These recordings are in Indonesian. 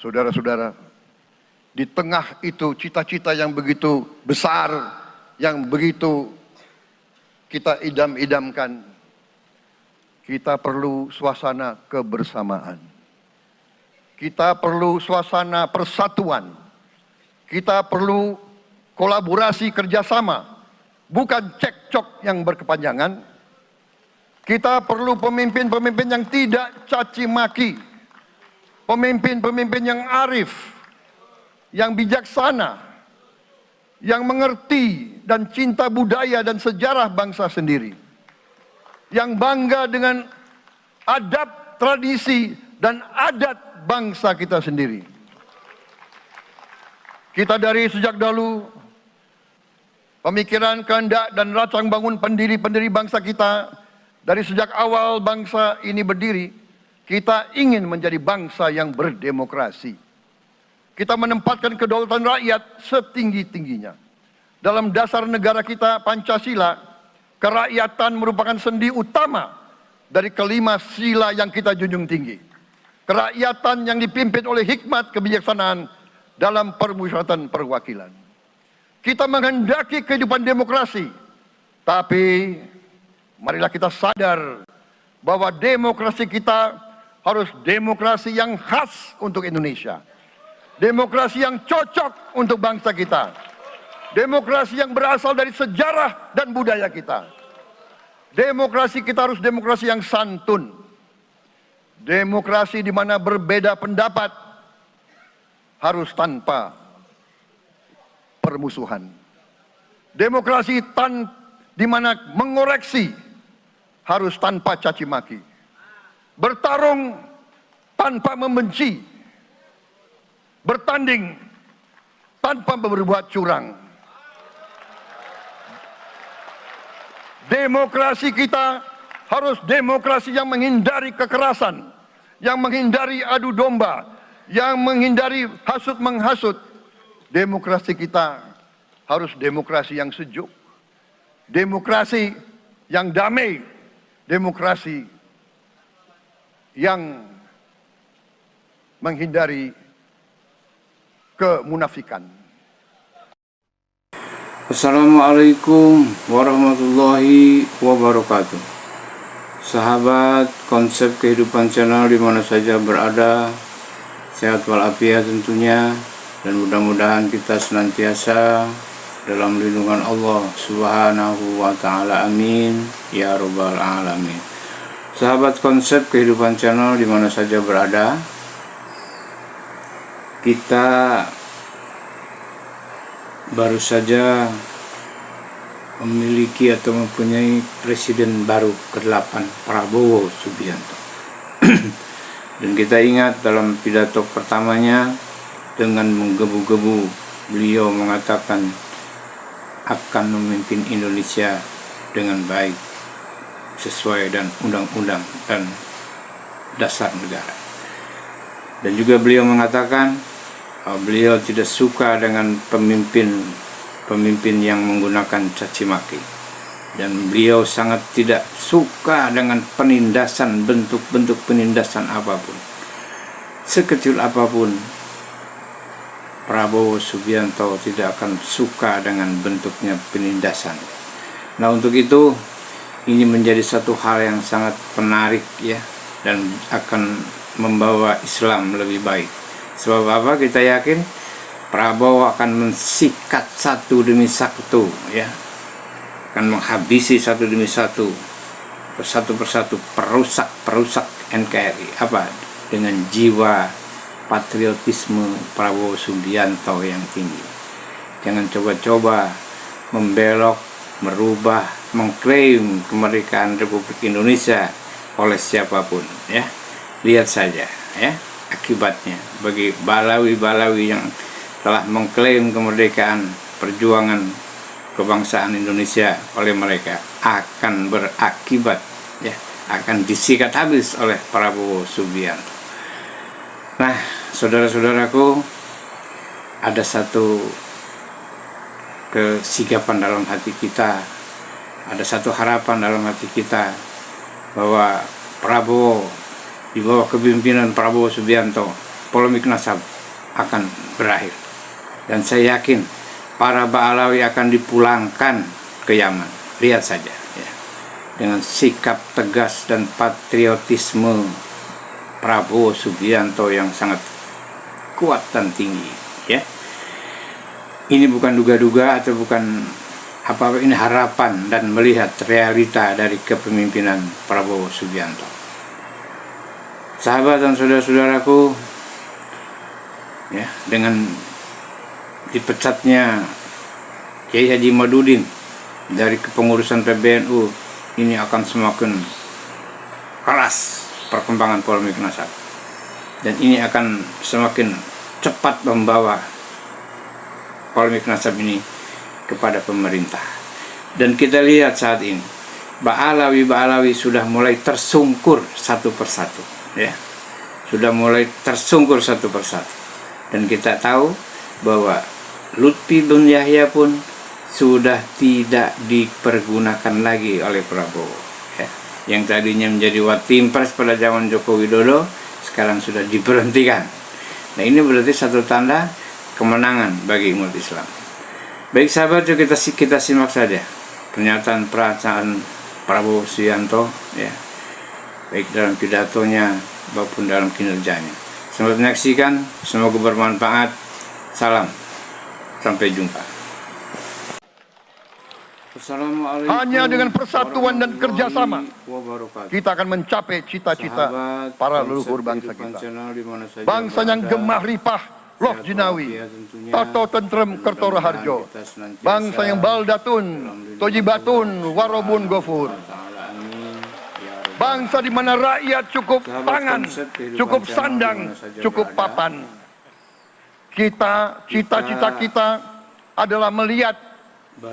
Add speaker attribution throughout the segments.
Speaker 1: Saudara-saudara, di tengah itu cita-cita yang begitu besar, yang begitu kita idam-idamkan, kita perlu suasana kebersamaan. Kita perlu suasana persatuan. Kita perlu kolaborasi kerjasama, bukan cekcok yang berkepanjangan. Kita perlu pemimpin-pemimpin yang tidak caci maki, pemimpin-pemimpin yang arif, yang bijaksana, yang mengerti dan cinta budaya dan sejarah bangsa sendiri, yang bangga dengan adab, tradisi, dan adat bangsa kita sendiri. Kita dari sejak dahulu, pemikiran, kehendak, dan rancang bangun pendiri-pendiri bangsa kita, dari sejak awal bangsa ini berdiri, kita ingin menjadi bangsa yang berdemokrasi. Kita menempatkan kedaulatan rakyat setinggi-tingginya. Dalam dasar negara kita, Pancasila, kerakyatan merupakan sendi utama dari kelima sila yang kita junjung tinggi. Kerakyatan yang dipimpin oleh hikmat kebijaksanaan dalam permusyawaratan perwakilan. Kita menghendaki kehidupan demokrasi, tapi marilah kita sadar bahwa demokrasi kita harus demokrasi yang khas untuk Indonesia. Demokrasi yang cocok untuk bangsa kita. Demokrasi yang berasal dari sejarah dan budaya kita. Demokrasi kita harus demokrasi yang santun. Demokrasi di mana berbeda pendapat harus tanpa permusuhan. Demokrasi di mana mengoreksi harus tanpa caci maki. Bertarung tanpa membenci. Bertanding tanpa berbuat curang. Demokrasi kita harus demokrasi yang menghindari kekerasan, yang menghindari adu domba, yang menghindari hasut menghasut. Demokrasi kita harus demokrasi yang sejuk, demokrasi yang damai, demokrasi yang menghindari kemunafikan.
Speaker 2: Assalamualaikum warahmatullahi wabarakatuh. Sahabat konsep kehidupan channel di mana saja berada, sehat walafiat tentunya, dan mudah-mudahan kita senantiasa dalam lindungan Allah Subhanahu wa Ta'ala. Amin ya Rabbal Alamin. Sahabat konsep kehidupan channel di mana saja berada, kita baru saja memiliki atau mempunyai presiden baru ke-8, Prabowo Subianto. Dan kita ingat dalam pidato pertamanya, dengan menggebu-gebu beliau mengatakan akan memimpin Indonesia dengan baik sesuai dan undang-undang dan dasar negara. Dan juga beliau mengatakan beliau tidak suka dengan pemimpin yang menggunakan caci maki, dan beliau sangat tidak suka dengan penindasan, bentuk-bentuk penindasan apapun, sekecil apapun. Prabowo Subianto tidak akan suka dengan bentuknya penindasan. Nah, untuk itu ini menjadi satu hal yang sangat menarik ya, dan akan membawa Islam lebih baik. Sebab apa? Kita yakin Prabowo akan mensikat satu demi satu ya, akan menghabisi satu demi satu, persatu perusak NKRI. Apa? Dengan jiwa patriotisme Prabowo Subianto yang tinggi. Jangan coba-coba membelok, merubah, mengklaim kemerdekaan Republik Indonesia oleh siapapun ya. Lihat saja ya akibatnya bagi balawi-balawi yang telah mengklaim kemerdekaan, perjuangan kebangsaan Indonesia oleh mereka akan berakibat ya, akan disikat habis oleh Prabowo Subianto. Nah, saudara-saudaraku, ada satu kesigapan dalam hati kita, ada satu harapan dalam hati kita bahwa Prabowo, di bawah kepemimpinan Prabowo Subianto, polemik nasab akan berakhir. Dan saya yakin para Ba'alawi akan dipulangkan ke Yaman. Lihat saja ya. Dengan sikap tegas dan patriotisme Prabowo Subianto yang sangat kuat dan tinggi ya. Ini bukan duga-duga atau bukan apa-apa, ini harapan dan melihat realita dari kepemimpinan Prabowo Subianto. Sahabat dan saudara-saudaraku, ya, dengan dipecatnya Kiai Haji Madudin dari kepengurusan PBNU, ini akan semakin keras perkembangan polemik nasab, dan ini akan semakin cepat membawa polemik nasab ini kepada pemerintah. Dan kita lihat saat ini Ba'alawi sudah mulai tersungkur satu persatu ya, sudah mulai tersungkur satu persatu. Dan kita tahu bahwa Lutfi bin Yahya pun sudah tidak dipergunakan lagi oleh Prabowo ya. Yang tadinya menjadi Watimpres pada zaman Joko Widodo sekarang sudah diberhentikan. Nah, ini berarti satu tanda kemenangan bagi umat Islam. Baik sahabat, kita simak saja pernyataan Prabowo Subianto ya, baik dalam pidatonya maupun dalam kinerjanya. Selamat menyaksikan, semoga bermanfaat. Salam, sampai jumpa.
Speaker 1: Hanya dengan persatuan dan kerjasama kita akan mencapai cita-cita para leluhur bangsa kita. Bangsa yang gemah ripah loh jinawi, tato tentrem kertora harjo. Bangsa yang baldatun, tojibatun, warobun gofur. Bangsa di mana rakyat cukup pangan, cukup sandang, cukup papan. Cita-cita kita adalah melihat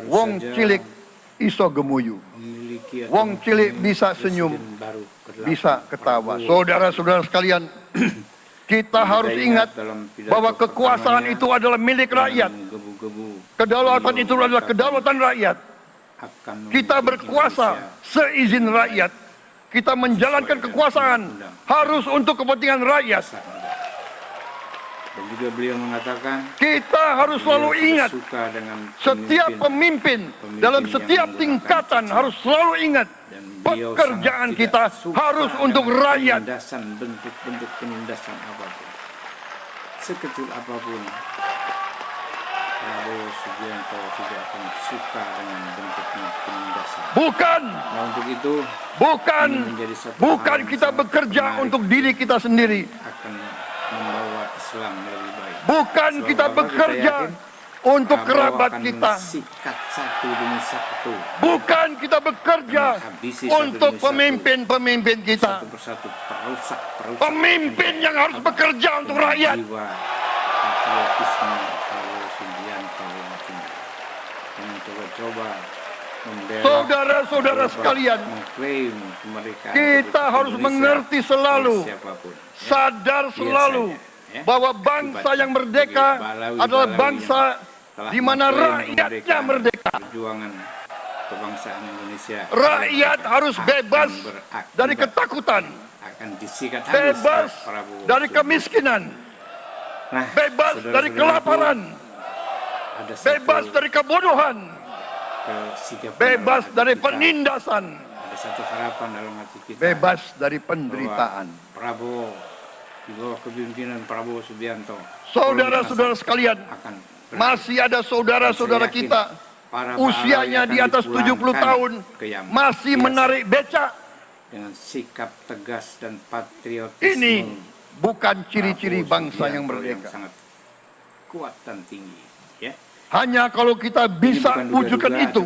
Speaker 1: wong cilik iso gemuyu. Wong cilik bisa senyum, bisa ketawa. Saudara-saudara sekalian, kita harus ingat bahwa kekuasaan itu adalah milik rakyat. Kedaulatan itu adalah kedaulatan rakyat. Kita berkuasa seizin rakyat. Kita menjalankan kekuasaan harus untuk kepentingan rakyat.
Speaker 2: Dan juga beliau mengatakan,
Speaker 1: kita harus selalu ingat, setiap pemimpin dalam setiap tingkatan harus selalu ingat, pekerjaan kita harus untuk rakyat.
Speaker 2: Bentuk penindasan apapun, sekecil apapun, Prabowo Subianto tidak akan suka dengan bentuknya penindasan.
Speaker 1: Bukan.
Speaker 2: Nah, untuk itu,
Speaker 1: bukan kita bekerja untuk diri kita sendiri.
Speaker 2: Akan membawa Islam lebih baik.
Speaker 1: Bukan kita bekerja untuk kerabat kita.
Speaker 2: Sikat satu demi satu.
Speaker 1: Bukan kita bekerja untuk pemimpin-pemimpin kita.
Speaker 2: Satu persatu perusak.
Speaker 1: Pemimpin yang harus bekerja untuk rakyat.
Speaker 2: Jiwa patriotisme Prabowo Subianto yang tinggi. Yang coba-coba membela
Speaker 1: saudara-saudara sekalian,
Speaker 2: mengklaim kemerdekaan.
Speaker 1: Kita harus mengerti selalu,
Speaker 2: siapapun,
Speaker 1: sadar selalu
Speaker 2: ya,
Speaker 1: bahwa bangsa yang merdeka adalah bangsa di mana rakyatnya merdeka.
Speaker 2: Perjuangan kebangsaan Indonesia.
Speaker 1: Rakyat harus bebas dari ketakutan,
Speaker 2: akan disikat habis
Speaker 1: bebas dari kemiskinan, bebas dari kelaparan, bebas dari kebodohan, bebas dari penindasan,
Speaker 2: ada satu harapan dalam hati kita,
Speaker 1: bebas dari penderitaan.
Speaker 2: Prabowo, di bawah kepemimpinan Prabowo Subianto,
Speaker 1: saudara-saudara sekalian, masih ada saudara-saudara kita usianya di atas 70 tahun masih menarik becak.
Speaker 2: Dengan sikap tegas dan patriotisme,
Speaker 1: ini bukan ciri-ciri bangsa yang merdeka.
Speaker 2: Yang sangat kuat dan tinggi ya.
Speaker 1: Hanya kalau kita bisa wujudkan itu,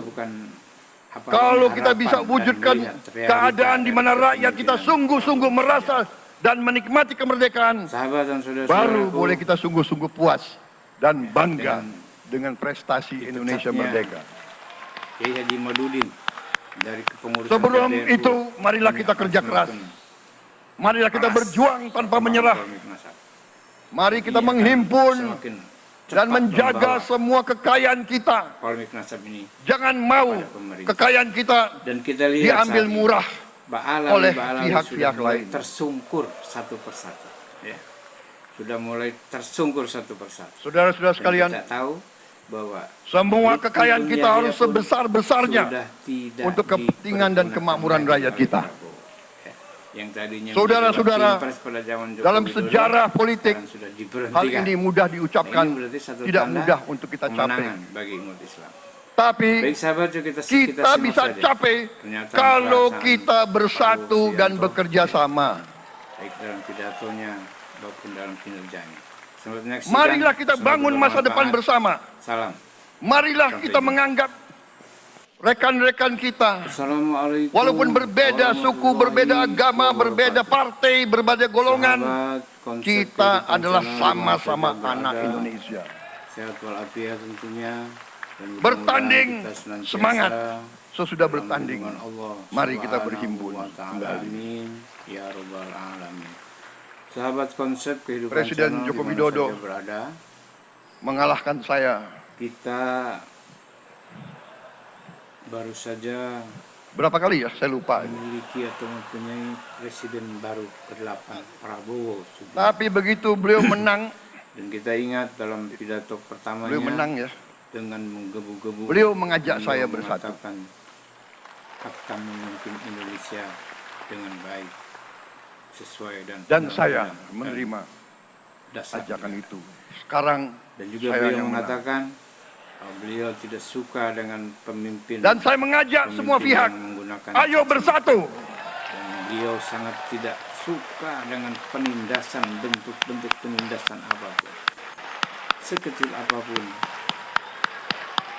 Speaker 1: kalau kita bisa wujudkan keadaan di mana rakyat kita sungguh-sungguh merasa dan menikmati kemerdekaan, baru boleh kita sungguh-sungguh puas dan bangga dengan prestasi Indonesia merdeka.
Speaker 2: Kiai Haji Madudin dari kepengurusan.
Speaker 1: Sebelum itu, marilah kita kerja keras. Marilah kita berjuang tanpa menyerah. Mari kita menghimpun dan menjaga semua kekayaan kita. Jangan mau kekayaan kita diambil murah oleh pihak-pihak lain.
Speaker 2: Tersungkur satu persatu. Ya. sudah mulai tersungkur satu persatu.
Speaker 1: Saudara-saudara
Speaker 2: Dan
Speaker 1: sekalian,
Speaker 2: kita tahu bahwa
Speaker 1: semua
Speaker 2: Lutfi
Speaker 1: kekayaan kita
Speaker 2: Yahya
Speaker 1: harus
Speaker 2: pun
Speaker 1: sebesar-besarnya
Speaker 2: sudah tidak
Speaker 1: untuk kepentingan dan
Speaker 2: dipergunakan
Speaker 1: kemakmuran
Speaker 2: lagi
Speaker 1: rakyat
Speaker 2: oleh
Speaker 1: kita.
Speaker 2: Prabowo. Ya, yang tadinya
Speaker 1: Saudara-saudara,
Speaker 2: menjadi Wapres pada zaman Joko
Speaker 1: dalam
Speaker 2: Widodo,
Speaker 1: sejarah politik,
Speaker 2: sekarang sudah
Speaker 1: hal
Speaker 2: diberhentikan.
Speaker 1: ini mudah diucapkan,
Speaker 2: Nah, ini berarti satu
Speaker 1: tidak
Speaker 2: tanda
Speaker 1: mudah untuk kita capai.
Speaker 2: kemenangan bagi umat Islam.
Speaker 1: Tapi
Speaker 2: Baik sahabat, yuk kita
Speaker 1: kita
Speaker 2: simak
Speaker 1: bisa
Speaker 2: saja
Speaker 1: capai
Speaker 2: pernyataan
Speaker 1: kalau
Speaker 2: perasaan
Speaker 1: kita bersatu
Speaker 2: Prabowo
Speaker 1: dan
Speaker 2: Subianto,
Speaker 1: bekerja sama.
Speaker 2: baik dalam pidatonya maupun dalam kinerjanya. Selamat menyaksikan.
Speaker 1: Marilah kita
Speaker 2: Semoga
Speaker 1: bangun masa depan
Speaker 2: bermanfaat.
Speaker 1: bersama.
Speaker 2: Salam.
Speaker 1: Marilah
Speaker 2: Sampai
Speaker 1: kita
Speaker 2: jumpa.
Speaker 1: menganggap rekan-rekan kita,
Speaker 2: Assalamualaikum.
Speaker 1: walaupun berbeda suku, berbeda agama, berbeda partai, berbeda golongan,
Speaker 2: Sahabat, konsep
Speaker 1: kita
Speaker 2: kehidupan
Speaker 1: adalah
Speaker 2: channel
Speaker 1: sama-sama
Speaker 2: dimana saja
Speaker 1: anak
Speaker 2: berada.
Speaker 1: Indonesia.
Speaker 2: Sehat walafiat tentunya. Dan
Speaker 1: Bertanding
Speaker 2: mudah-mudahan kita senantiasa
Speaker 1: semangat. Sesudah
Speaker 2: dalam
Speaker 1: bertanding,
Speaker 2: lindungan Allah
Speaker 1: mari kita
Speaker 2: Subhanahu
Speaker 1: berhimpun
Speaker 2: wa ta'ala.
Speaker 1: kembali.
Speaker 2: Amin. Ya Rabbal Alamin. Sahabat, konsep kehidupan
Speaker 1: Presiden
Speaker 2: channel
Speaker 1: Joko
Speaker 2: dimana
Speaker 1: Widodo
Speaker 2: saja berada,
Speaker 1: mengalahkan saya.
Speaker 2: kita baru saja
Speaker 1: Berapa kali ya? Saya lupa.
Speaker 2: memiliki atau mempunyai presiden baru ke-8, Prabowo Subianto.
Speaker 1: Tapi begitu beliau menang,
Speaker 2: Dan kita ingat dalam pidato pertamanya,
Speaker 1: beliau menang ya.
Speaker 2: dengan menggebu-gebu,
Speaker 1: Beliau mengajak
Speaker 2: beliau
Speaker 1: saya bersatu.
Speaker 2: mengatakan akan memimpin Indonesia dengan baik, sesuai dan
Speaker 1: saya
Speaker 2: undang-undang
Speaker 1: menerima
Speaker 2: dan dasar
Speaker 1: ajakan
Speaker 2: negara.
Speaker 1: itu. Sekarang
Speaker 2: Dan juga
Speaker 1: saya
Speaker 2: beliau
Speaker 1: yang menang.
Speaker 2: mengatakan bahwa beliau tidak suka dengan pemimpin
Speaker 1: Dan saya mengajak semua
Speaker 2: pemimpin
Speaker 1: pihak,
Speaker 2: yang menggunakan
Speaker 1: ayo
Speaker 2: caci.
Speaker 1: bersatu.
Speaker 2: Dan beliau sangat tidak suka dengan penindasan, bentuk-bentuk penindasan apapun, sekecil apapun.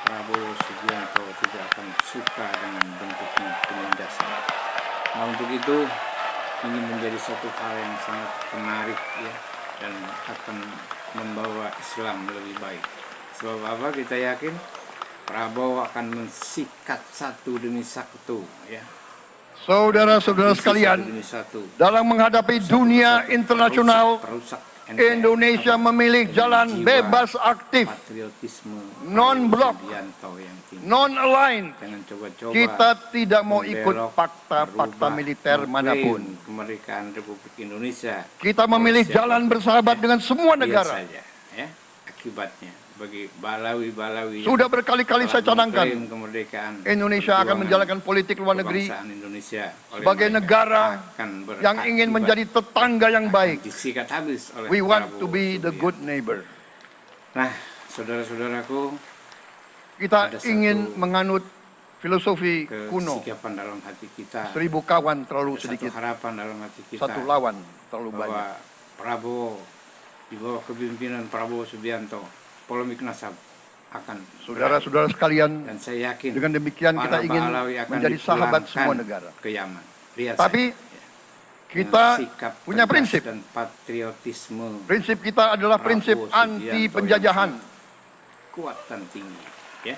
Speaker 2: Prabowo Subianto tidak akan suka dengan bentuknya penindasan. Nah, untuk itu ini menjadi satu hal yang sangat menarik ya, dan akan membawa Islam lebih baik. Sebab apa? Kita yakin Prabowo akan mensikat satu demi satu ya.
Speaker 1: Saudara-saudara
Speaker 2: Isi
Speaker 1: sekalian,
Speaker 2: satu demi satu.
Speaker 1: dalam menghadapi dunia internasional,
Speaker 2: Perusak
Speaker 1: Indonesia memilih jalan bebas aktif,
Speaker 2: patriotisme
Speaker 1: non-blok,
Speaker 2: Subianto yang tinggi.
Speaker 1: non-aligned.
Speaker 2: Jangan coba-coba
Speaker 1: Kita tidak mau ikut
Speaker 2: membelok,
Speaker 1: fakta-fakta
Speaker 2: merubah,
Speaker 1: militer
Speaker 2: mengklaim
Speaker 1: manapun.
Speaker 2: kemerdekaan Republik Indonesia.
Speaker 1: Kita memilih
Speaker 2: Siapa
Speaker 1: jalan
Speaker 2: pun,
Speaker 1: bersahabat
Speaker 2: ya.
Speaker 1: dengan semua
Speaker 2: Lihat
Speaker 1: negara.
Speaker 2: saja ya akibatnya bagi Balawi-Balawi
Speaker 1: Sudah berkali-kali saya canangkan,
Speaker 2: kemerdekaan
Speaker 1: Indonesia akan
Speaker 2: perjuangan
Speaker 1: menjalankan politik luar negeri
Speaker 2: kebangsaan Indonesia oleh
Speaker 1: sebagai
Speaker 2: mereka
Speaker 1: negara
Speaker 2: akan
Speaker 1: yang ingin
Speaker 2: berakibat,
Speaker 1: menjadi tetangga yang baik.
Speaker 2: disikat habis oleh
Speaker 1: We want
Speaker 2: Prabowo
Speaker 1: to be the
Speaker 2: Subianto.
Speaker 1: good neighbor.
Speaker 2: Nah, saudara-saudaraku,
Speaker 1: Kita
Speaker 2: Ada satu
Speaker 1: ingin menganut filosofi kuno.
Speaker 2: kesikapan dalam hati kita,
Speaker 1: 1000 kawan terlalu
Speaker 2: satu
Speaker 1: sedikit,
Speaker 2: harapan dalam hati kita,
Speaker 1: satu lawan terlalu banyak.
Speaker 2: bahwa Prabowo di bawah kepemimpinan Prabowo Subianto, polemik nasab akan
Speaker 1: Saudara-saudara sekalian,
Speaker 2: dan saya yakin
Speaker 1: dengan demikian kita
Speaker 2: para
Speaker 1: ingin
Speaker 2: Balawi akan
Speaker 1: menjadi sahabat
Speaker 2: dipulangkan
Speaker 1: semua negara.
Speaker 2: ke Yaman. Lihat
Speaker 1: Tapi
Speaker 2: saja, ya.
Speaker 1: kita
Speaker 2: Dengan sikap
Speaker 1: punya
Speaker 2: tegas
Speaker 1: prinsip.
Speaker 2: dan patriotisme
Speaker 1: Prinsip kita adalah prinsip
Speaker 2: Prabowo Subianto
Speaker 1: anti
Speaker 2: yang
Speaker 1: penjajahan.
Speaker 2: sangat kuat dan tinggi ya.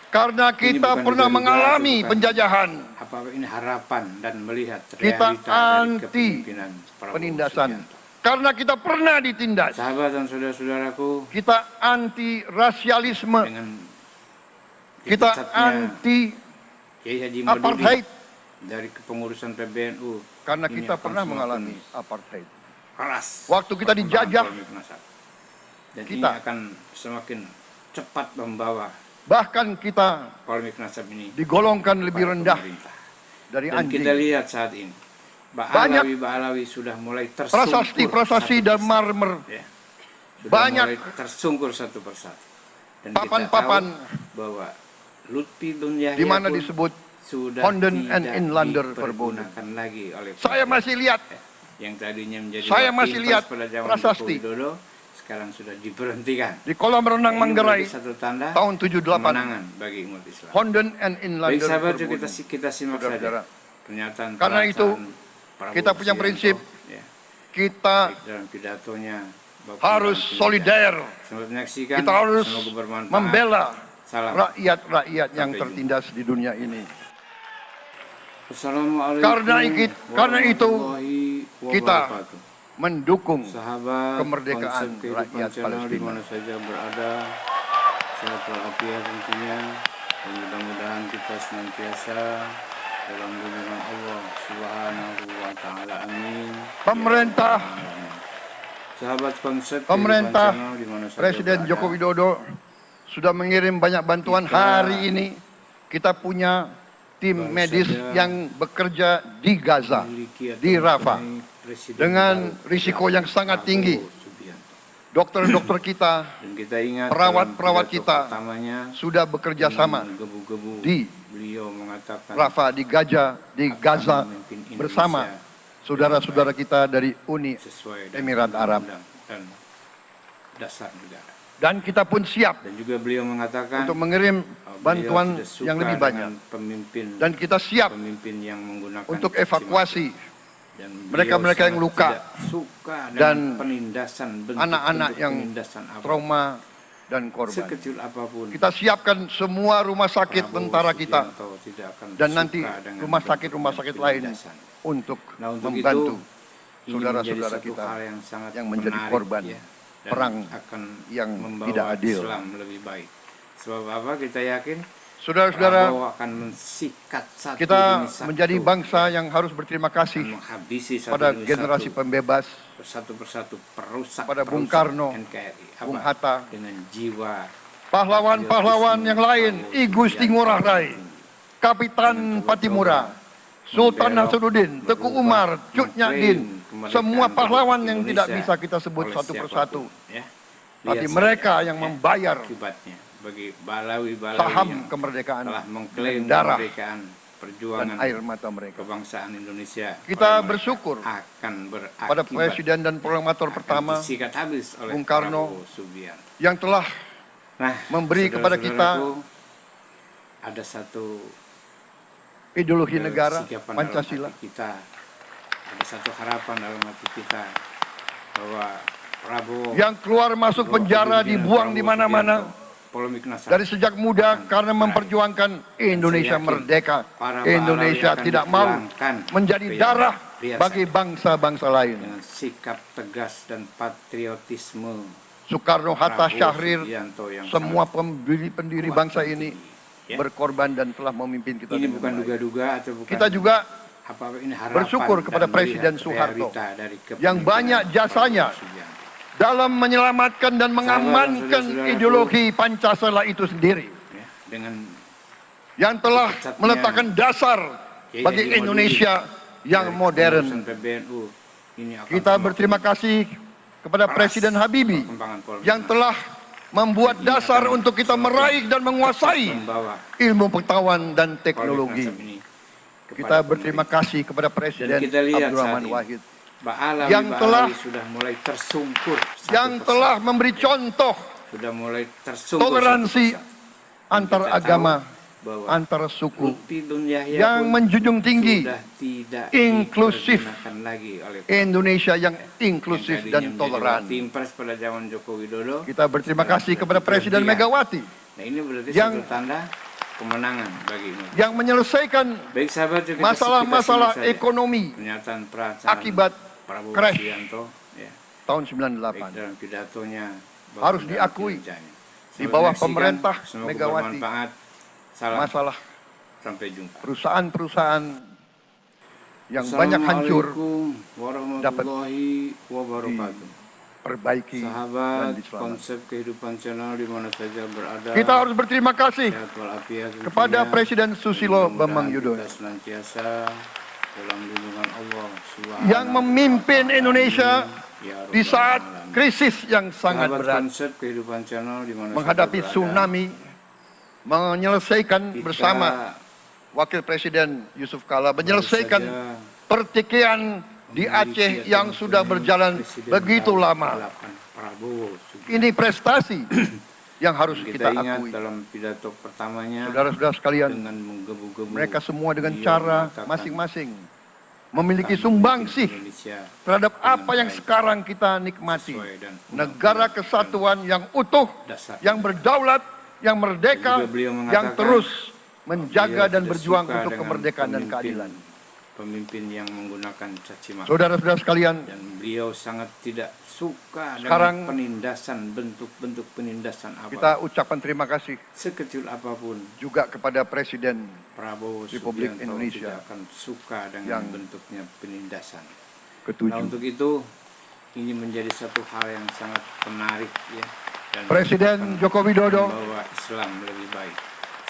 Speaker 1: Karena kita
Speaker 2: bukan
Speaker 1: pernah
Speaker 2: duga-duga,
Speaker 1: mengalami
Speaker 2: bukan.
Speaker 1: penjajahan,
Speaker 2: Apa ini harapan dan melihat
Speaker 1: Kita
Speaker 2: realita dari
Speaker 1: anti
Speaker 2: kepemimpinan Prabowo
Speaker 1: penindasan.
Speaker 2: Subianto.
Speaker 1: Karena kita pernah ditindas.
Speaker 2: Sahabat dan saudara-saudaraku,
Speaker 1: Kita anti rasialisme.
Speaker 2: dengan
Speaker 1: Kita
Speaker 2: dipecatnya
Speaker 1: anti
Speaker 2: Kiai Haji Madudi
Speaker 1: apartheid.
Speaker 2: dari kepengurusan PBNU,
Speaker 1: Karena
Speaker 2: ini
Speaker 1: kita
Speaker 2: akan
Speaker 1: pernah
Speaker 2: semakin
Speaker 1: mengalami apartheid.
Speaker 2: keras
Speaker 1: Waktu kita
Speaker 2: perkembangan
Speaker 1: dijajah,
Speaker 2: polemik nasab. Dan ini
Speaker 1: kita-
Speaker 2: akan semakin cepat membawa
Speaker 1: Bahkan kita
Speaker 2: polemik nasab ini
Speaker 1: digolongkan lebih
Speaker 2: kepada
Speaker 1: rendah
Speaker 2: pemerintah.
Speaker 1: dari
Speaker 2: Dan
Speaker 1: anjing.
Speaker 2: kita lihat saat ini
Speaker 1: Banyak
Speaker 2: Ba'alawi sudah mulai tersungkur
Speaker 1: Prasasti-prasasti
Speaker 2: satu
Speaker 1: dan
Speaker 2: persatu.
Speaker 1: marmer.
Speaker 2: Ya. Sudah
Speaker 1: Banyak
Speaker 2: mulai tersungkur satu persatu. Dan
Speaker 1: papan-papan
Speaker 2: kita tahu bahwa Lutfi bin Yahya
Speaker 1: di mana
Speaker 2: pun
Speaker 1: disebut
Speaker 2: sudah
Speaker 1: Honden and
Speaker 2: tidak
Speaker 1: Inlander Verbonden.
Speaker 2: dipergunakan lagi oleh
Speaker 1: Saya masih lihat
Speaker 2: yang tadinya menjadi
Speaker 1: Saya
Speaker 2: Wapres
Speaker 1: masih lihat
Speaker 2: pada zaman
Speaker 1: prasasti.
Speaker 2: Joko Widodo, sekarang sudah diberhentikan.
Speaker 1: di kolam renang
Speaker 2: Ini
Speaker 1: Manggarai
Speaker 2: menjadi satu tanda
Speaker 1: tahun 78.
Speaker 2: kemenangan bagi umat Islam.
Speaker 1: Honden and
Speaker 2: Baik
Speaker 1: Inlander
Speaker 2: sahabat, yuk
Speaker 1: Verbonden.
Speaker 2: kita simak
Speaker 1: Saudara-saudara.
Speaker 2: saja pernyataan
Speaker 1: Karena itu,
Speaker 2: perasaan Prabowo
Speaker 1: kita punya
Speaker 2: Subianto,
Speaker 1: prinsip
Speaker 2: ya,
Speaker 1: Kita
Speaker 2: baik dalam pidatonya maupun
Speaker 1: harus
Speaker 2: dalam kinerja.
Speaker 1: solider.
Speaker 2: Selamat menyaksikan.
Speaker 1: Kita harus
Speaker 2: Semoga bermanfaat.
Speaker 1: membela
Speaker 2: Salam.
Speaker 1: rakyat-rakyat yang
Speaker 2: Sampai
Speaker 1: tertindas di dunia ini.
Speaker 2: Assalamualaikum
Speaker 1: Karena itu,
Speaker 2: warahmatullahi
Speaker 1: kita
Speaker 2: wabarakatuh.
Speaker 1: mendukung
Speaker 2: Sahabat
Speaker 1: kemerdekaan
Speaker 2: konsep kehidupan
Speaker 1: rakyat
Speaker 2: channel di
Speaker 1: Palestina.
Speaker 2: mana saja berada, sehat walafiat tentunya, dan mudah-mudahan kita senantiasa dalam lindungan Allah Subhanahu wa Ta'ala. Amin.
Speaker 1: Pemerintah
Speaker 2: Ya Rabbal Alamin. Sahabat konsep
Speaker 1: Pemerintah
Speaker 2: kehidupan channel di mana saja
Speaker 1: Presiden
Speaker 2: berada,
Speaker 1: Joko Widodo sudah mengirim banyak bantuan. Hari ini kita punya tim
Speaker 2: baru
Speaker 1: medis
Speaker 2: saja
Speaker 1: yang bekerja di Gaza,
Speaker 2: memiliki atau
Speaker 1: di Rafah,
Speaker 2: mempunyai presiden
Speaker 1: dengan
Speaker 2: baru,
Speaker 1: risiko yang sangat
Speaker 2: Prabowo
Speaker 1: tinggi.
Speaker 2: Subianto.
Speaker 1: Dokter-dokter kita,
Speaker 2: Dan kita ingat
Speaker 1: perawat-perawat
Speaker 2: dalam pidato
Speaker 1: kita
Speaker 2: pertamanya
Speaker 1: sudah bekerja
Speaker 2: dengan
Speaker 1: sama
Speaker 2: menggebu-gebu
Speaker 1: di
Speaker 2: beliau mengatakan
Speaker 1: Rafah, di
Speaker 2: akan
Speaker 1: Gaza
Speaker 2: memimpin Indonesia
Speaker 1: bersama saudara-saudara kita dari Uni
Speaker 2: sesuai dengan
Speaker 1: Emirat Arab.
Speaker 2: undang-undang dan dasar negara.
Speaker 1: Dan kita pun siap
Speaker 2: Dan juga beliau mengatakan
Speaker 1: untuk mengirim
Speaker 2: beliau
Speaker 1: bantuan
Speaker 2: tidak suka
Speaker 1: yang lebih banyak.
Speaker 2: dengan pemimpin
Speaker 1: Dan kita siap
Speaker 2: pemimpin yang menggunakan
Speaker 1: untuk
Speaker 2: caci
Speaker 1: evakuasi
Speaker 2: maki. Dan beliau
Speaker 1: mereka-mereka yang
Speaker 2: sangat
Speaker 1: luka
Speaker 2: tidak suka dengan
Speaker 1: dan
Speaker 2: penindasan,
Speaker 1: anak-anak
Speaker 2: bentuk-bentuk
Speaker 1: yang
Speaker 2: penindasan apapun.
Speaker 1: trauma dan korban.
Speaker 2: Sekecil apapun
Speaker 1: Kita siapkan semua rumah sakit
Speaker 2: Prabowo
Speaker 1: tentara kita
Speaker 2: Subianto tidak akan
Speaker 1: dan
Speaker 2: suka
Speaker 1: nanti
Speaker 2: dengan
Speaker 1: rumah
Speaker 2: bentuk
Speaker 1: sakit lain
Speaker 2: penindasan.
Speaker 1: untuk
Speaker 2: Nah, untuk
Speaker 1: membantu
Speaker 2: ini
Speaker 1: saudara-saudara
Speaker 2: menjadi satu
Speaker 1: kita
Speaker 2: hal yang sangat
Speaker 1: yang menjadi
Speaker 2: menarik,
Speaker 1: korban
Speaker 2: ya, dan
Speaker 1: perang
Speaker 2: akan
Speaker 1: yang
Speaker 2: membawa
Speaker 1: tidak adil.
Speaker 2: Islam lebih baik. Sebab apa? Kita yakin
Speaker 1: Saudara-saudara,
Speaker 2: Prabowo akan mensikat satu
Speaker 1: kita
Speaker 2: demi satu,
Speaker 1: menjadi bangsa yang harus berterima kasih
Speaker 2: dan menghabisi satu
Speaker 1: pada
Speaker 2: demi
Speaker 1: generasi
Speaker 2: satu,
Speaker 1: pembebas,
Speaker 2: satu persatu perusak,
Speaker 1: pada Bung
Speaker 2: perusak
Speaker 1: Karno,
Speaker 2: NKRI.
Speaker 1: Bung
Speaker 2: Apa?
Speaker 1: Hatta,
Speaker 2: Dengan jiwa
Speaker 1: pahlawan-pahlawan yang lain, I Gusti Ngurah Rai, Kapitan Patimura, Sultan Nasruddin, Teku Umar, Cut Nyak-din, semua pahlawan yang tidak bisa kita sebut satu persatu.
Speaker 2: Ya.
Speaker 1: Tapi
Speaker 2: Lihat
Speaker 1: mereka
Speaker 2: saja,
Speaker 1: yang
Speaker 2: ya,
Speaker 1: membayar
Speaker 2: akibatnya bagi balawi-balawi
Speaker 1: saham
Speaker 2: yang
Speaker 1: kemerdekaan
Speaker 2: telah mengklaim
Speaker 1: dengan darah
Speaker 2: kemerdekaan
Speaker 1: dan
Speaker 2: perjuangan
Speaker 1: air mata mereka.
Speaker 2: kebangsaan Indonesia.
Speaker 1: Kita
Speaker 2: oleh mereka
Speaker 1: bersyukur
Speaker 2: akan berakibat
Speaker 1: pada Presiden dan Proklamator pertama
Speaker 2: disikat habis oleh
Speaker 1: Bung Karno
Speaker 2: Prabowo Subianto.
Speaker 1: yang telah
Speaker 2: Nah,
Speaker 1: memberi kepada kita
Speaker 2: saudara-saudaraku, ada satu
Speaker 1: ideologi negara
Speaker 2: kesikapan
Speaker 1: Pancasila.
Speaker 2: dalam hati kita, ada satu harapan dalam hati kita bahwa Prabowo
Speaker 1: Yang keluar masuk penjara,
Speaker 2: kepemimpinan
Speaker 1: dibuang di
Speaker 2: Prabowo
Speaker 1: mana-mana
Speaker 2: Subianto, polemik nasab
Speaker 1: dari sejak muda karena
Speaker 2: meraih.
Speaker 1: memperjuangkan Indonesia
Speaker 2: yakin
Speaker 1: merdeka.
Speaker 2: para
Speaker 1: Indonesia
Speaker 2: pahlawan
Speaker 1: tidak
Speaker 2: akan
Speaker 1: mau
Speaker 2: dipulangkan
Speaker 1: menjadi
Speaker 2: ke
Speaker 1: darah
Speaker 2: Lihat
Speaker 1: bagi
Speaker 2: saja.
Speaker 1: bangsa-bangsa lain.
Speaker 2: dengan sikap tegas dan patriotisme
Speaker 1: Soekarno, Hatta,
Speaker 2: Prabowo
Speaker 1: Syahrir,
Speaker 2: Subianto yang
Speaker 1: semua
Speaker 2: sangat
Speaker 1: pendiri
Speaker 2: kuat
Speaker 1: bangsa
Speaker 2: dan
Speaker 1: ini
Speaker 2: tinggi, ya.
Speaker 1: berkorban dan telah memimpin kita
Speaker 2: Ini
Speaker 1: dengan
Speaker 2: bukan
Speaker 1: baik.
Speaker 2: duga-duga atau bukan
Speaker 1: Kita juga
Speaker 2: apa ini harapan
Speaker 1: bersyukur kepada
Speaker 2: dan
Speaker 1: Presiden
Speaker 2: melihat
Speaker 1: Soeharto
Speaker 2: realita dari
Speaker 1: yang
Speaker 2: kepemimpinan
Speaker 1: banyak jasanya
Speaker 2: Prabowo Subianto.
Speaker 1: dalam menyelamatkan dan mengamankan
Speaker 2: saudara-saudaraku,
Speaker 1: ideologi Pancasila itu sendiri,
Speaker 2: Ya, dengan
Speaker 1: yang telah
Speaker 2: dipecatnya
Speaker 1: meletakkan dasar
Speaker 2: Kiai
Speaker 1: bagi
Speaker 2: Haji
Speaker 1: Indonesia yang
Speaker 2: dari
Speaker 1: modern.
Speaker 2: kepengurusan PBNU, ini akan
Speaker 1: Kita
Speaker 2: semakin
Speaker 1: berterima kasih kepada
Speaker 2: keras
Speaker 1: Presiden Habibie
Speaker 2: perkembangan polemik
Speaker 1: yang telah membuat
Speaker 2: Ini
Speaker 1: dasar
Speaker 2: akan
Speaker 1: untuk kita
Speaker 2: semakin
Speaker 1: meraih dan menguasai
Speaker 2: membawa
Speaker 1: ilmu pengetahuan dan
Speaker 2: polemik
Speaker 1: teknologi.
Speaker 2: nasab ini kepada
Speaker 1: Kita berterima
Speaker 2: pemerintah.
Speaker 1: kasih kepada Presiden
Speaker 2: Dan kita lihat
Speaker 1: Abdurrahman
Speaker 2: saat ini,
Speaker 1: Wahid
Speaker 2: Ba'alawi
Speaker 1: yang telah
Speaker 2: sudah mulai tersungkur satu
Speaker 1: yang
Speaker 2: persatu.
Speaker 1: telah memberi contoh
Speaker 2: Sudah mulai tersungkur
Speaker 1: toleransi
Speaker 2: satu persatu.
Speaker 1: antar
Speaker 2: Kita tahu
Speaker 1: agama,
Speaker 2: bahwa
Speaker 1: antar suku,
Speaker 2: Lutfi Bin Yahya
Speaker 1: yang
Speaker 2: pun
Speaker 1: menjunjung tinggi
Speaker 2: sudah tidak
Speaker 1: inklusif,
Speaker 2: dipergunakan lagi oleh
Speaker 1: Indonesia yang inklusif
Speaker 2: yang
Speaker 1: dan
Speaker 2: tadinya
Speaker 1: toleran.
Speaker 2: menjadi Impres pada zaman Joko Widodo.
Speaker 1: Kita berterima
Speaker 2: sekarang
Speaker 1: kasih
Speaker 2: sudah
Speaker 1: kepada Presiden
Speaker 2: diperhentikan.
Speaker 1: Megawati
Speaker 2: Nah, ini berarti
Speaker 1: yang-
Speaker 2: satu tanda kemenangan bagi Indonesia.
Speaker 1: yang menyelesaikan
Speaker 2: Baik sahabat, kita
Speaker 1: masalah-masalah
Speaker 2: simak saja
Speaker 1: ekonomi
Speaker 2: pernyataan perasaan
Speaker 1: akibat
Speaker 2: Prabowo
Speaker 1: crash
Speaker 2: Subianto, ya,
Speaker 1: tahun
Speaker 2: baik
Speaker 1: 98.
Speaker 2: dalam pidatonya maupun
Speaker 1: Harus
Speaker 2: dalam
Speaker 1: diakui,
Speaker 2: kinerjanya.
Speaker 1: di
Speaker 2: Selamat
Speaker 1: bawah
Speaker 2: menyaksikan.
Speaker 1: pemerintah
Speaker 2: Semoga
Speaker 1: Megawati,
Speaker 2: bermanfaat. Salam,
Speaker 1: masalah
Speaker 2: sampai jumpa.
Speaker 1: perusahaan-perusahaan yang banyak hancur
Speaker 2: Assalamualaikum warahmatullahi wabarakatuh.
Speaker 1: perbaiki dan
Speaker 2: Sahabat
Speaker 1: diselamatkan.
Speaker 2: konsep kehidupan channel di mana saja berada.
Speaker 1: Kita harus berterima kasih
Speaker 2: Sehat walafiat
Speaker 1: kepada
Speaker 2: tentunya.
Speaker 1: Presiden Susilo
Speaker 2: Mudah-mudahan
Speaker 1: Bambang Yudhoyono
Speaker 2: kita senantiasa dalam lindungan Allah Subhanahu
Speaker 1: yang memimpin
Speaker 2: wa ta'ala.
Speaker 1: Indonesia
Speaker 2: Ya Rabbal
Speaker 1: di saat
Speaker 2: Alamin.
Speaker 1: krisis yang sangat
Speaker 2: Sahabat
Speaker 1: berat,
Speaker 2: konsep kehidupan channel di mana
Speaker 1: menghadapi
Speaker 2: saja berada,
Speaker 1: tsunami, menyelesaikan
Speaker 2: kita
Speaker 1: bersama Wakil Presiden Yusuf Kala,
Speaker 2: baru
Speaker 1: menyelesaikan
Speaker 2: saja
Speaker 1: pertikaian di Aceh yang sudah berjalan
Speaker 2: Presiden
Speaker 1: begitu
Speaker 2: baru
Speaker 1: lama.
Speaker 2: ke-8, Prabowo Subianto.
Speaker 1: Ini prestasi yang harus
Speaker 2: Kita
Speaker 1: kita
Speaker 2: ingat
Speaker 1: akui.
Speaker 2: dalam pidato pertamanya
Speaker 1: Saudara-saudara sekalian,
Speaker 2: dengan menggebu-gebu
Speaker 1: mereka semua dengan
Speaker 2: beliau
Speaker 1: cara
Speaker 2: mengatakan
Speaker 1: masing-masing memiliki
Speaker 2: akan
Speaker 1: sumbangsih
Speaker 2: memimpin Indonesia
Speaker 1: terhadap
Speaker 2: dengan
Speaker 1: apa yang
Speaker 2: baik,
Speaker 1: sekarang kita nikmati.
Speaker 2: sesuai dan
Speaker 1: Negara
Speaker 2: undang-undang
Speaker 1: kesatuan yang utuh,
Speaker 2: dan dasar
Speaker 1: yang berdaulat, yang merdeka,
Speaker 2: Dan juga beliau
Speaker 1: yang
Speaker 2: mengatakan
Speaker 1: terus menjaga
Speaker 2: beliau
Speaker 1: dan
Speaker 2: tidak
Speaker 1: berjuang
Speaker 2: suka
Speaker 1: untuk
Speaker 2: dengan
Speaker 1: kemerdekaan dan
Speaker 2: pemimpin-
Speaker 1: keadilan.
Speaker 2: Pemimpin yang menggunakan caci maki.
Speaker 1: Saudara-saudara sekalian,
Speaker 2: Dan beliau sangat tidak suka
Speaker 1: Sekarang
Speaker 2: dengan penindasan, bentuk-bentuk penindasan apa.
Speaker 1: kita ucapkan terima kasih
Speaker 2: Sekecil apapun,
Speaker 1: juga kepada Presiden
Speaker 2: Prabowo
Speaker 1: Republik
Speaker 2: Subianto
Speaker 1: Indonesia
Speaker 2: tidak akan suka dengan
Speaker 1: yang
Speaker 2: bentuknya penindasan.
Speaker 1: ke-7.
Speaker 2: Nah, untuk itu ini menjadi satu hal yang sangat menarik ya, dan
Speaker 1: Presiden
Speaker 2: akan
Speaker 1: Joko Widodo
Speaker 2: membawa Islam lebih baik.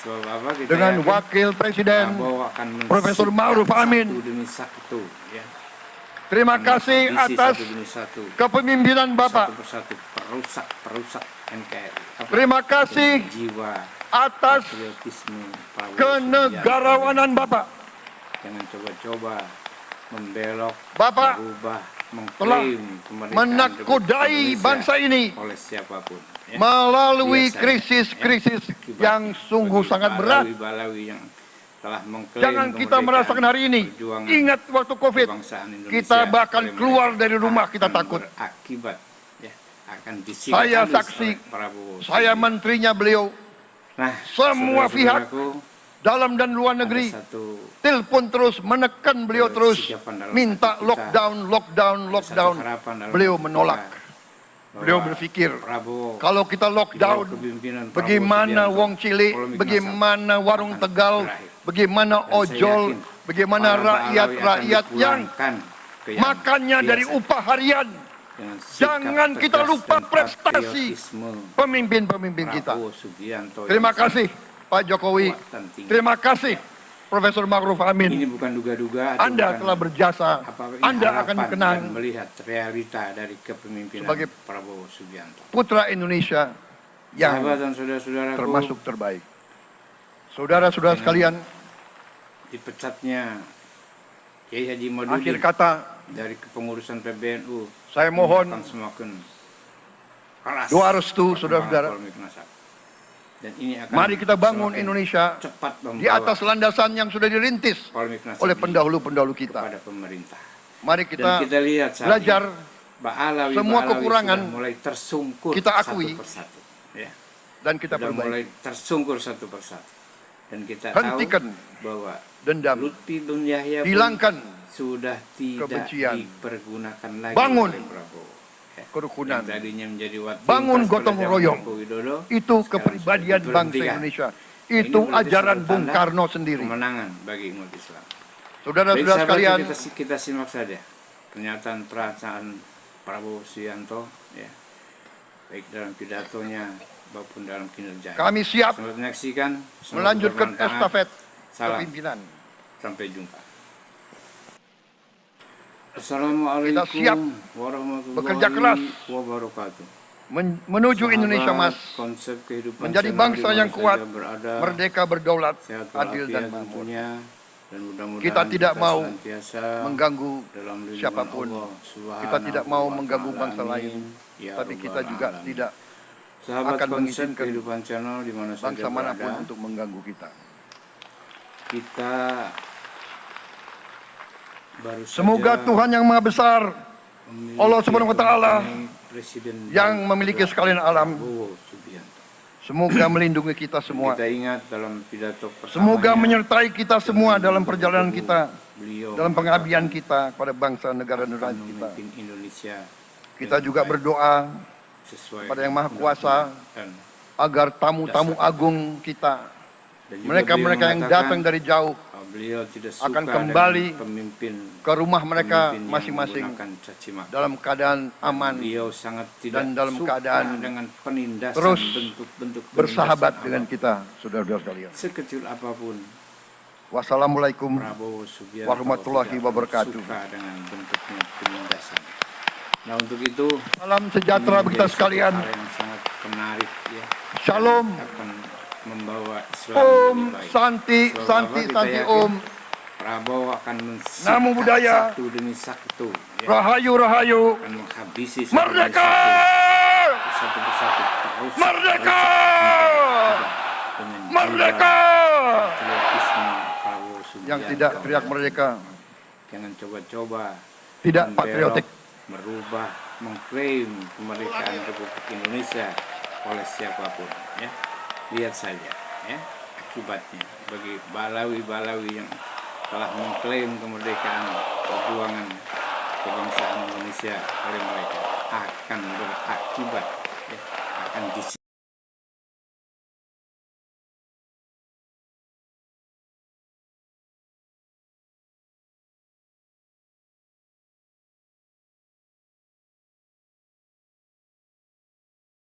Speaker 2: Sebab apa? Kita
Speaker 1: dengan
Speaker 2: yakin
Speaker 1: Wakil Presiden
Speaker 2: Prabowo akan
Speaker 1: Profesor
Speaker 2: mensikat
Speaker 1: Ma'ruf Amin.
Speaker 2: satu demi satu ya.
Speaker 1: Terima kasih
Speaker 2: Menghabisi
Speaker 1: atas
Speaker 2: satu demi satu,
Speaker 1: kepemimpinan Bapak.
Speaker 2: satu persatu perusak NKRI.
Speaker 1: Terima kasih
Speaker 2: jiwa
Speaker 1: atas
Speaker 2: patriotisme Prabowo
Speaker 1: kenegarawanan
Speaker 2: Subianto.
Speaker 1: Bapak.
Speaker 2: Jangan coba-coba membelok,
Speaker 1: Bapak
Speaker 2: berubah,
Speaker 1: telah
Speaker 2: mengklaim kemerdekaan
Speaker 1: menakodai
Speaker 2: Indonesia
Speaker 1: bangsa ini
Speaker 2: oleh siapapun ya.
Speaker 1: melalui
Speaker 2: Biasa,
Speaker 1: krisis-krisis
Speaker 2: akibat
Speaker 1: yang sungguh
Speaker 2: bagi
Speaker 1: sangat berat.
Speaker 2: balawi-balawi yang telah mengklaim
Speaker 1: Jangan kita
Speaker 2: kemerdekaan,
Speaker 1: merasakan hari ini.
Speaker 2: perjuangan
Speaker 1: Ingat waktu COVID,
Speaker 2: kebangsaan Indonesia
Speaker 1: kita bahkan
Speaker 2: oleh
Speaker 1: keluar
Speaker 2: mereka
Speaker 1: dari rumah kita
Speaker 2: akan
Speaker 1: takut.
Speaker 2: berakibat ya, akan disikat
Speaker 1: Saya
Speaker 2: habis
Speaker 1: saksi,
Speaker 2: oleh Prabowo
Speaker 1: saya
Speaker 2: Subianto.
Speaker 1: menterinya beliau,
Speaker 2: Nah,
Speaker 1: semua pihak
Speaker 2: saudara-saudaraku,
Speaker 1: dalam dan luar
Speaker 2: ada
Speaker 1: negeri,
Speaker 2: satu
Speaker 1: telepon terus, menekan beliau terus,
Speaker 2: sikapan dalam
Speaker 1: minta
Speaker 2: hati kita,
Speaker 1: lockdown,
Speaker 2: ada satu harapan dalam
Speaker 1: Beliau
Speaker 2: hati
Speaker 1: menolak.
Speaker 2: kita
Speaker 1: Beliau
Speaker 2: bahwa
Speaker 1: berpikir,
Speaker 2: Prabowo
Speaker 1: kalau kita
Speaker 2: di bawah
Speaker 1: lockdown,
Speaker 2: kepemimpinan Prabowo
Speaker 1: bagaimana
Speaker 2: Subianto,
Speaker 1: Wong Cili,
Speaker 2: polemik
Speaker 1: bagaimana
Speaker 2: nasional
Speaker 1: warung
Speaker 2: akan
Speaker 1: Tegal,
Speaker 2: berakhir.
Speaker 1: bagaimana
Speaker 2: Dan saya
Speaker 1: ojol,
Speaker 2: yakin
Speaker 1: bagaimana
Speaker 2: para Balawi akan
Speaker 1: rakyat-rakyat yang
Speaker 2: dipulangkan ke yang
Speaker 1: makannya dari
Speaker 2: biasa
Speaker 1: upah harian.
Speaker 2: dengan sikap
Speaker 1: Jangan kita
Speaker 2: tegas
Speaker 1: lupa
Speaker 2: dan
Speaker 1: prestasi
Speaker 2: patriotisme
Speaker 1: pemimpin-pemimpin kita.
Speaker 2: Prabowo Subianto
Speaker 1: Terima
Speaker 2: yang
Speaker 1: kasih Pak Jokowi,
Speaker 2: kekuatan tinggi.
Speaker 1: terima kasih Profesor Ma'ruf
Speaker 2: Ini
Speaker 1: Amin.
Speaker 2: bukan duga-duga, atau
Speaker 1: Anda
Speaker 2: bukan
Speaker 1: telah berjasa,
Speaker 2: apa-apa, ini
Speaker 1: Anda akan
Speaker 2: harapan
Speaker 1: dikenang
Speaker 2: dan melihat realita dari kepemimpinan
Speaker 1: sebagai
Speaker 2: Prabowo Subianto.
Speaker 1: putra Indonesia yang
Speaker 2: Sahabat dan saudara-saudaraku,
Speaker 1: termasuk terbaik. Saudara-saudara sekalian,
Speaker 2: dipecatnya Kiai Haji Madudin
Speaker 1: akhir kata
Speaker 2: dari kepengurusan PBNU,
Speaker 1: saya mohon
Speaker 2: akan semakin keras
Speaker 1: doa restu
Speaker 2: perkembangan
Speaker 1: saudara-saudara.
Speaker 2: polemik nasab. Dan ini akan
Speaker 1: Mari kita bangun
Speaker 2: semakin
Speaker 1: Indonesia
Speaker 2: cepat
Speaker 1: di atas landasan yang sudah dirintis
Speaker 2: polemik nasab
Speaker 1: oleh
Speaker 2: ini
Speaker 1: pendahulu-pendahulu kita.
Speaker 2: kepada pemerintah.
Speaker 1: Mari
Speaker 2: Dan
Speaker 1: kita
Speaker 2: kita lihat saat
Speaker 1: belajar
Speaker 2: ini, Ba'alawi
Speaker 1: semua
Speaker 2: Ba'alawi
Speaker 1: kekurangan
Speaker 2: sudah mulai tersungkur
Speaker 1: kita akui,
Speaker 2: satu persatu. Ya.
Speaker 1: dan kita
Speaker 2: Sudah mulai
Speaker 1: perbaiki.
Speaker 2: tersungkur satu persatu. Dan kita
Speaker 1: Hentikan
Speaker 2: tahu bahwa
Speaker 1: dendam,
Speaker 2: Lutfi bin Yahya pun
Speaker 1: hilangkan
Speaker 2: sudah tidak
Speaker 1: kebencian.
Speaker 2: dipergunakan lagi
Speaker 1: Bangun
Speaker 2: oleh Prabowo. Ya.
Speaker 1: kerukunan.
Speaker 2: Yang tadinya menjadi watim
Speaker 1: Bangun
Speaker 2: pas
Speaker 1: gotong
Speaker 2: pada zaman
Speaker 1: royong.
Speaker 2: Joko Widodo,
Speaker 1: Itu
Speaker 2: sekarang
Speaker 1: kepribadian
Speaker 2: sudah
Speaker 1: bangsa
Speaker 2: diberhentikan.
Speaker 1: Indonesia.
Speaker 2: Ini
Speaker 1: Itu
Speaker 2: berarti
Speaker 1: ajaran
Speaker 2: satu
Speaker 1: Bung
Speaker 2: tanda
Speaker 1: Karno sendiri.
Speaker 2: kemenangan bagi umat Islam. Baik,
Speaker 1: Saudara-saudara
Speaker 2: sahabat,
Speaker 1: sekalian,
Speaker 2: kita simak saja pernyataan perasaan Prabowo Subianto ya, baik dalam pidatonya maupun dalam kinerja.
Speaker 1: kami siap
Speaker 2: Selamat menyaksikan, selamat
Speaker 1: melanjutkan
Speaker 2: bermanfaat.
Speaker 1: estafet
Speaker 2: Salam,
Speaker 1: kepimpinan.
Speaker 2: sampai jumpa. Assalamualaikum
Speaker 1: Kita siap
Speaker 2: warahmatullahi
Speaker 1: bekerja keras
Speaker 2: wabarakatuh.
Speaker 1: Menuju Indonesia
Speaker 2: Sahabat,
Speaker 1: Mas,
Speaker 2: konsep kehidupan
Speaker 1: menjadi
Speaker 2: channel
Speaker 1: bangsa
Speaker 2: di
Speaker 1: yang
Speaker 2: mana
Speaker 1: kuat,
Speaker 2: saja berada,
Speaker 1: merdeka, berdaulat,
Speaker 2: sehat
Speaker 1: adil dan
Speaker 2: walafiat
Speaker 1: makmur.
Speaker 2: tentunya, dan mudah-mudahan
Speaker 1: Kita tidak mau
Speaker 2: senantiasa
Speaker 1: mengganggu
Speaker 2: dalam lindungan
Speaker 1: siapapun.
Speaker 2: Allah Subhanahu
Speaker 1: Kita tidak mau
Speaker 2: wa
Speaker 1: mengganggu
Speaker 2: ta'ala.
Speaker 1: bangsa lain,
Speaker 2: Amin. Ya
Speaker 1: tapi
Speaker 2: Rabbal
Speaker 1: kita juga
Speaker 2: Alamin.
Speaker 1: tidak
Speaker 2: Sahabat
Speaker 1: akan
Speaker 2: konsep
Speaker 1: mengizinkan
Speaker 2: kehidupan channel di mana saja
Speaker 1: bangsa manapun
Speaker 2: berada,
Speaker 1: untuk mengganggu kita.
Speaker 2: kita baru
Speaker 1: Semoga
Speaker 2: saja
Speaker 1: Tuhan yang Maha Besar,
Speaker 2: memiliki
Speaker 1: Allah Subhanahu wa Ta'ala,
Speaker 2: Presiden
Speaker 1: yang memiliki sekalian alam,
Speaker 2: Prabowo Subianto.
Speaker 1: semoga melindungi kita semua.
Speaker 2: Kita ingat dalam pidato
Speaker 1: Semoga
Speaker 2: pertamanya,
Speaker 1: menyertai kita semua dalam perjalanan kita,
Speaker 2: beliau
Speaker 1: dalam pengabdian
Speaker 2: mengatakan
Speaker 1: kita pada bangsa negara
Speaker 2: akan
Speaker 1: negara kita.
Speaker 2: memimpin Indonesia
Speaker 1: Kita
Speaker 2: dengan
Speaker 1: juga
Speaker 2: baik,
Speaker 1: berdoa
Speaker 2: sesuai
Speaker 1: kepada Yang Maha
Speaker 2: dengan
Speaker 1: Kuasa
Speaker 2: dan
Speaker 1: agar tamu-tamu agung kita,
Speaker 2: juga
Speaker 1: mereka-mereka
Speaker 2: beliau
Speaker 1: yang
Speaker 2: mengatakan
Speaker 1: datang dari jauh,
Speaker 2: bahwa beliau tidak suka
Speaker 1: akan kembali
Speaker 2: dengan pemimpin
Speaker 1: ke rumah mereka
Speaker 2: pemimpin yang
Speaker 1: masing-masing
Speaker 2: menggunakan caci maki.
Speaker 1: dalam keadaan aman,
Speaker 2: Beliau sangat tidak
Speaker 1: dan dalam
Speaker 2: suka
Speaker 1: keadaan
Speaker 2: dengan penindasan
Speaker 1: terus
Speaker 2: bentuk-bentuk
Speaker 1: bersahabat
Speaker 2: penindasan
Speaker 1: dengan
Speaker 2: apapun.
Speaker 1: kita, saudara-saudara sekalian.
Speaker 2: Sekecil apapun
Speaker 1: Wassalamualaikum
Speaker 2: Prabowo Subianto
Speaker 1: warahmatullahi
Speaker 2: tidak
Speaker 1: wabarakatuh.
Speaker 2: suka dengan bentuknya penindasan. Nah, untuk itu
Speaker 1: Salam sejahtera
Speaker 2: ini
Speaker 1: kita
Speaker 2: menjadi satu
Speaker 1: sekalian.
Speaker 2: hal yang sangat menarik ya.
Speaker 1: Shalom.
Speaker 2: Akan membawa Islam
Speaker 1: Om
Speaker 2: lebih baik.
Speaker 1: Santi,
Speaker 2: Sebab
Speaker 1: Santi,
Speaker 2: apa? Kita
Speaker 1: Santi
Speaker 2: yakin
Speaker 1: Om.
Speaker 2: Prabowo akan mensikat
Speaker 1: Namo Buddhaya.
Speaker 2: satu demi satu ya,
Speaker 1: Rahayu, Rahayu.
Speaker 2: akan menghabisi satu demi
Speaker 1: Merdeka!
Speaker 2: satu persatu terus
Speaker 1: Merdeka!
Speaker 2: dengan
Speaker 1: Merdeka!
Speaker 2: jiwa patriotisme Prabowo Subianto.
Speaker 1: Yang tidak teriak merdeka,
Speaker 2: Jangan coba-coba
Speaker 1: tidak
Speaker 2: membelok,
Speaker 1: patriotik.
Speaker 2: merubah, mengklaim kemerdekaan Republik Indonesia oleh siapapun ya. Lihat saja ya akibatnya bagi balawi-balawi yang telah mengklaim kemerdekaan perjuangan kebangsaan Indonesia oleh mereka akan berakibat ya, akan